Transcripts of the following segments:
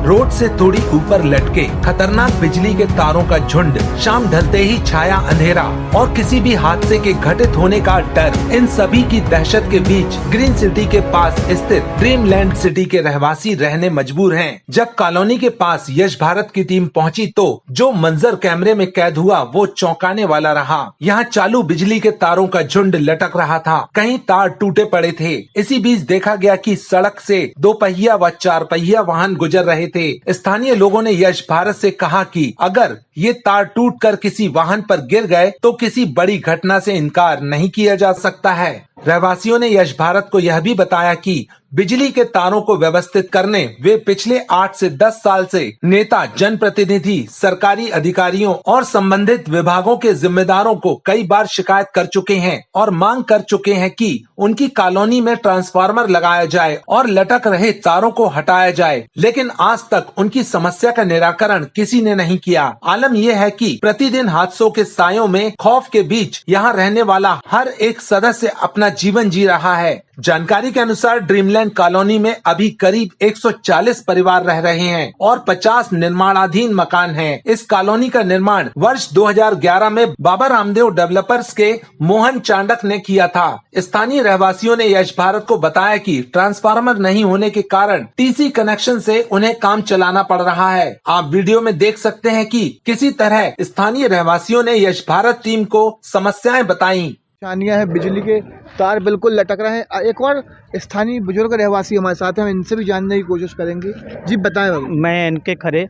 Road से थोड़ी ऊपर लटके खतरनाक बिजली के तारों का झुंड, शाम ढलते ही छाया अंधेरा और किसी भी हादसे के घटित होने का डर, इन सभी की दहशत के बीच ग्रीन सिटी के पास स्थित ड्रीमलैंड सिटी के रहवासी रहने मजबूर हैं। जब कॉलोनी के पास यश भारत की टीम पहुंची तो जो मंजर कैमरे में कैद हुआ वो चौंकाने वाला रहा। यहाँ चालू बिजली के तारों का झुंड लटक रहा था, कहीं तार टूटे पड़े थे। इसी बीच देखा गया कि सड़क से 2 पहिया व 4 पहिया वाहन गुजर रहे थे। स्थानीय लोगों ने यश भारत से कहा कि अगर ये तार टूटकर किसी वाहन पर गिर गए तो किसी बड़ी घटना से इनकार नहीं किया जा सकता है। रहवासियों ने यश भारत को यह भी बताया कि बिजली के तारों को व्यवस्थित करने वे पिछले 8 से 10 साल से नेता, जनप्रतिनिधि, सरकारी अधिकारियों और संबंधित विभागों के जिम्मेदारों को कई बार शिकायत कर चुके हैं और मांग कर चुके हैं कि उनकी कॉलोनी में ट्रांसफार्मर लगाया जाए और लटक रहे तारों को हटाया जाए, लेकिन आज तक उनकी समस्या का निराकरण किसी ने नहीं किया। आलम यह है कि प्रतिदिन हादसों के सायों में खौफ के बीच यहाँ रहने वाला हर एक सदस्य अपना जीवन जी रहा है। जानकारी के अनुसार ड्रीमलैंड कॉलोनी में अभी करीब 140 परिवार रह रहे हैं और 50 निर्माणाधीन मकान हैं। इस कॉलोनी का निर्माण वर्ष 2011 में बाबा रामदेव डेवलपर्स के मोहन चांडक ने किया था। स्थानीय रहवासियों ने यश भारत को बताया कि ट्रांसफार्मर नहीं होने के कारण टीसी कनेक्शन से उन्हें काम चलाना पड़ रहा है। आप वीडियो में देख सकते हैं कि किसी तरह स्थानीय रहवासियों ने यश भारत टीम को समस्याएं बताई। परेशानियां है, बिजली के तार बिल्कुल लटक रहे हैं। एक और स्थानीय बुजुर्ग रहवासी हमारे साथ हैं, हम इनसे भी जानने की कोशिश करेंगे। जी बताएं बाबू। मैं इनके खरे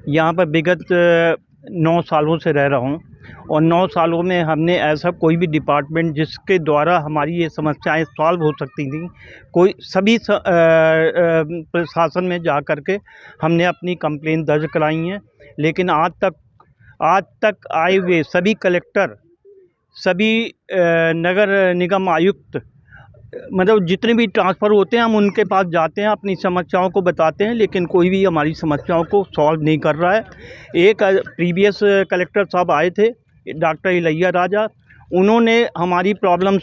यहाँ पर विगत 9 सालों से रह रहा हूँ और 9 सालों में हमने ऐसा कोई भी डिपार्टमेंट जिसके द्वारा हमारी ये समस्याएं सॉल्व हो सकती थी, कोई सभी प्रशासन में जा कर के हमने अपनी कंप्लेन दर्ज कराई हैं, लेकिन आज तक आए हुए सभी कलेक्टर, सभी नगर निगम आयुक्त, मतलब जितने भी ट्रांसफ़र होते हैं हम उनके पास जाते हैं, अपनी समस्याओं को बताते हैं, लेकिन कोई भी हमारी समस्याओं को सॉल्व नहीं कर रहा है। एक प्रीवियस कलेक्टर साहब आए थे, डॉक्टर इलैया राजा, उन्होंने हमारी प्रॉब्लम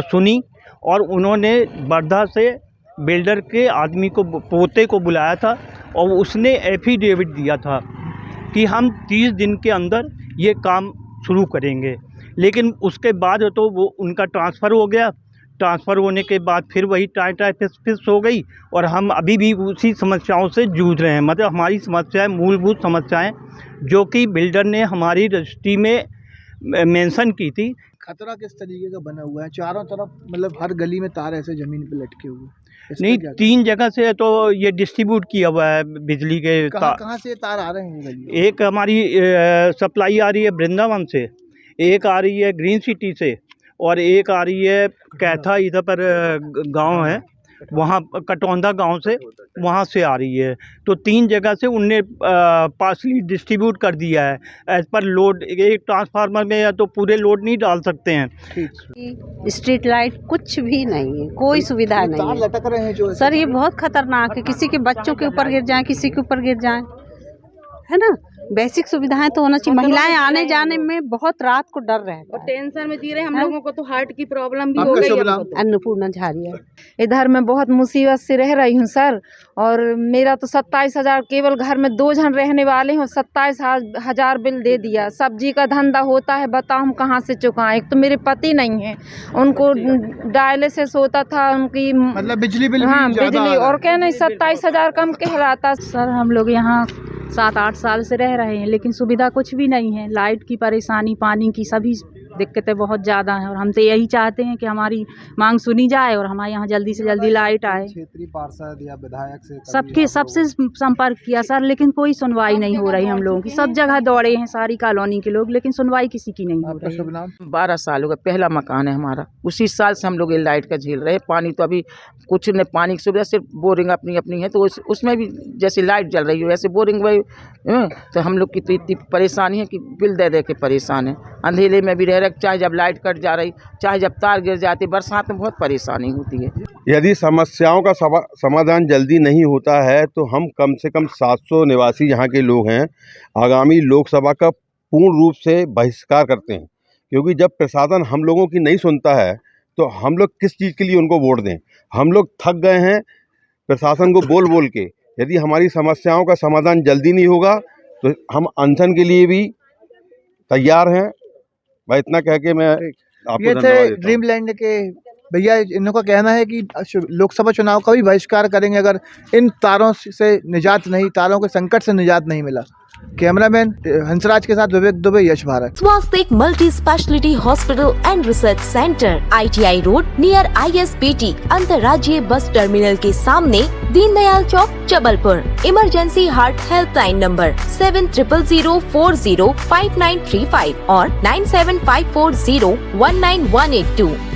सुनी और उन्होंने वर्धा से बिल्डर के आदमी को, पोते को बुलाया था और उसने एफिडेविट दिया था कि हम 30 दिन के अंदर ये काम शुरू करेंगे। लेकिन उसके बाद तो वो उनका ट्रांसफ़र हो गया। ट्रांसफ़र होने के बाद फिर वही टाई फिस हो गई और हम अभी भी उसी समस्याओं से जूझ रहे हैं। मतलब हमारी समस्याएं, मूलभूत समस्याएं जो कि बिल्डर ने हमारी रजिस्ट्री में मेंशन की थी। खतरा किस तरीके का बना हुआ है? चारों तरफ मतलब हर गली में तार ऐसे ज़मीन पे लटके हुए। नहीं, 3 जगह से तो ये डिस्ट्रीब्यूट किया हुआ है बिजली के। कहाँ से तार आ रहे हैं गली? एक हमारी सप्लाई आ रही है वृंदावन से, एक आ रही है ग्रीन सिटी से और एक आ रही है कैथा, इधर पर गांव है वहाँ कटौंधा गांव से, वहाँ से आ रही है। तो 3 जगह से उनने पार्सली डिस्ट्रीब्यूट कर दिया है एज पर लोड। एक ट्रांसफार्मर में या तो पूरे लोड नहीं डाल सकते हैं। स्ट्रीट लाइट कुछ भी नहीं है, कोई सुविधा नहीं है। लटक रहे हैं जो सर ये बहुत खतरनाक है, किसी के बच्चों के ऊपर गिर जाए, किसी के ऊपर गिर जाए, है ना। बेसिक सुविधाएं तो होना चाहिए। महिलाएं आने जाने में बहुत रात को डर रहता है और टेंशन में जी रहे हम लोगों को तो हार्ट की प्रॉब्लम भी हो गई है। अन्नपूर्णा झारिया। इधर मैं बहुत मुसीबत से रह रही हूँ सर, और मेरा तो 27,000 केवल घर में 2 जन रहने वाले हैं, 27,000 बिल दे दिया। सब्जी का धंधा होता है, बताओ हम कहाँ से चुकाएं। एक तो मेरे पति नहीं है, उनको डायलिसिस होता था, उनकी मतलब बिजली बिल। हाँ बिजली, और क्या नहीं 27,000 कम कहलाता। सर हम लोग यहाँ 7-8 साल से रह रहे हैं, लेकिन सुविधा कुछ भी नहीं है। लाइट की परेशानी, पानी की, सभी दिक्कतें बहुत ज़्यादा हैं और हम तो यही चाहते हैं कि हमारी मांग सुनी जाए और हमारे यहाँ जल्दी से जल्दी लाइट आए। क्षेत्रीय पार्षद या विधायक से सबसे संपर्क किया सर, लेकिन कोई सुनवाई नहीं हो रही हम लोगों की। सब जगह दौड़े हैं सारी कॉलोनी के लोग, लेकिन सुनवाई किसी की नहीं हो रही है। 12 साल हो गए, पहला मकान है हमारा, उसी साल से हम लोग ये लाइट का झेल रहे हैं। पानी तो अभी कुछ ने, पानी की सुविधा सिर्फ बोरिंग अपनी अपनी है, तो उसमें भी जैसे लाइट जल रही हो वैसे बोरिंग भाई। तो हम लोग की तो इतनी परेशानी है कि बिल दे के परेशान है। अंधेरे में भी रह रहे, चाहे जब लाइट कट जा रही, चाहे जब तार गिर जाती, बरसात में बहुत परेशानी होती है। यदि समस्याओं का समाधान जल्दी नहीं होता है तो हम कम से कम 700 निवासी यहाँ के लोग हैं, आगामी लोकसभा का पूर्ण रूप से बहिष्कार करते हैं। क्योंकि जब प्रशासन हम लोगों की नहीं सुनता है तो हम लोग किस चीज़ के लिए उनको वोट दें। हम लोग थक गए हैं प्रशासन को बोल बोल के यदि हमारी समस्याओं का समाधान जल्दी नहीं होगा तो हम अनशन के लिए भी तैयार हैं। भाई इतना कह के मैं आपको ये धन्यवाद थे देता हूं। ड्रीमलैंड के भैया, इनका कहना है कि लोकसभा चुनाव का भी बहिष्कार करेंगे अगर इन तारों से निजात नहीं, तारों के संकट से निजात नहीं मिला। कैमरामैन हंसराज के साथ Vivek Dubey, Yash Bharat. Swastik multi speciality hospital and research centre, ITI road near ISBT अंतर्राज्यीय बस टर्मिनल के सामने, Deendayal Chowk, Jabalpur. Emergency heart helpline number 7000405935 और 9754019182।